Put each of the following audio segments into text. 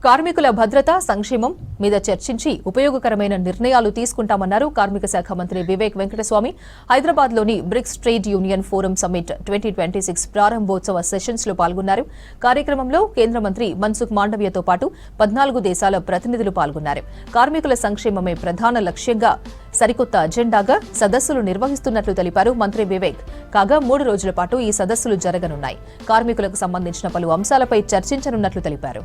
కార్మికుల భద్రత సంక్షేమం మీద చర్చించి ఉపయోగకరమైన నిర్ణయాలు తీసుకుంటామన్నారు కార్మిక శాఖ మంత్రి వివేక్ వెంకటస్వామి. హైదరాబాద్లోని bricks trade union forum summit 2026 ప్రారంభోత్సవ సెషన్స్ లో పాల్గొన్నారు. కార్యక్రమంలో కేంద్ర మంత్రి మన్సుఖ్ మాండవ్యతో పాటు 14 దేశాల ప్రతినిధులు పాల్గొన్నారు. కార్మికుల సంక్షేమమే ప్రధాన లక్ష్యంగా సరికొత్త అజెండాగా సదస్సులు నిర్వహిస్తున్నట్లు తెలిపారు మంత్రి వివేక్. కాగా 3 రోజుల పాటు ఈ సదస్సులు జరగనున్నాయి. కార్మికులకు సంబంధించిన పలు అంశాలపై చర్చించనున్నట్లు తెలిపారు.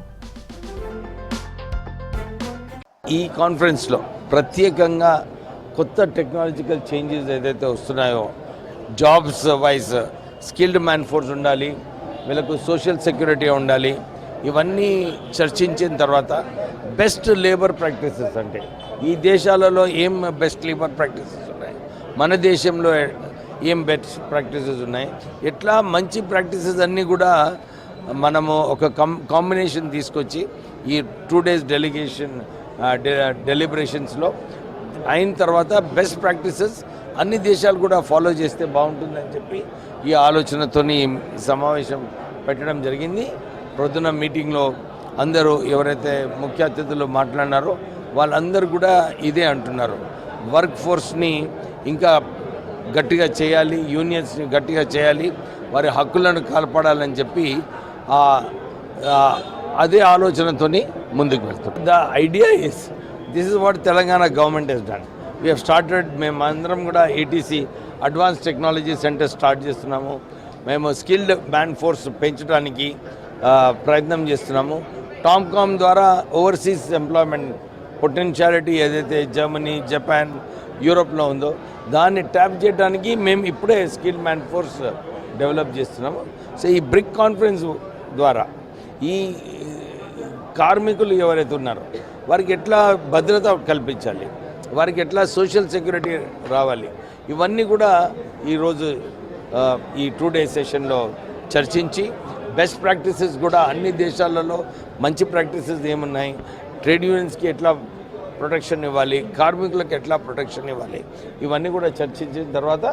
ఈ కాన్ఫరెన్స్లో ప్రత్యేకంగా కొత్త టెక్నాలజికల్ చేంజెస్ ఏదైతే వస్తున్నాయో, jobs wise skilled man force ఉండాలి, వీళ్ళకు సోషల్ సెక్యూరిటీ ఉండాలి, ఇవన్నీ చర్చించిన తర్వాత బెస్ట్ లేబర్ ప్రాక్టీసెస్ అంటే ఈ దేశాలలో ఏం బెస్ట్ లేబర్ ప్రాక్టీసెస్ ఉన్నాయి, మన దేశంలో ఏం బెస్ట్ ప్రాక్టీసెస్ ఉన్నాయి, ఎట్లా మంచి ప్రాక్టీసెస్ అన్నీ కూడా మనము ఒక కాంబినేషన్ తీసుకొచ్చి ఈ 2 days డెలిబరేషన్స్లో అయిన తర్వాత బెస్ట్ ప్రాక్టీసెస్ అన్ని దేశాలు కూడా ఫాలో చేస్తే బాగుంటుందని చెప్పి ఈ ఆలోచనతోని సమావేశం పెట్టడం జరిగింది. ప్రొద్దున మీటింగ్లో అందరూ ఎవరైతే ముఖ్య అతిథులు మాట్లాడినారో వాళ్ళందరూ కూడా ఇదే అంటున్నారు, వర్క్ ఫోర్స్ని ఇంకా గట్టిగా చేయాలి, యూనియన్స్ని గట్టిగా చేయాలి, వారి హక్కులను కాపాడాలని చెప్పి అదే ఆలోచనతోని ముందుకు వెళ్తాం. The idea is this is what Telangana government has done. We have started, మేము అందరం కూడా ATC advance technology centre start చేస్తున్నాము. మేము స్కిల్డ్ మ్యాన్ ఫోర్స్ పెంచడానికి ప్రయత్నం చేస్తున్నాము. టామ్కామ్ ద్వారా ఓవర్సీస్ ఎంప్లాయ్మెంట్ పొటెన్షియాలిటీ ఏదైతే జర్మనీ, జపాన్, యూరోప్లో ఉందో దాన్ని ట్యాప్ చేయడానికి మేము ఇప్పుడే స్కిల్డ్ మ్యాన్ ఫోర్స్ డెవలప్ చేస్తున్నాము. సో ఈ బ్రిక్ కాన్ఫరెన్స్ ద్వారా ఈ కార్మికులు ఎవరైతే ఉన్నారో వారికి ఎట్లా భద్రత కల్పించాలి, వారికి ఎట్లా సోషల్ సెక్యూరిటీ రావాలి, ఇవన్నీ కూడా ఈరోజు ఈ 2 days సెషన్లో చర్చించి బెస్ట్ ప్రాక్టీసెస్ కూడా అన్ని దేశాలలో మంచి ప్రాక్టీసెస్ ఏమున్నాయి, ట్రేడ్ యూనియన్స్కి ఎట్లా ప్రొటెక్షన్ ఇవ్వాలి, కార్మికులకు ఎట్లా ప్రొటెక్షన్ ఇవ్వాలి, ఇవన్నీ కూడా చర్చించిన తర్వాత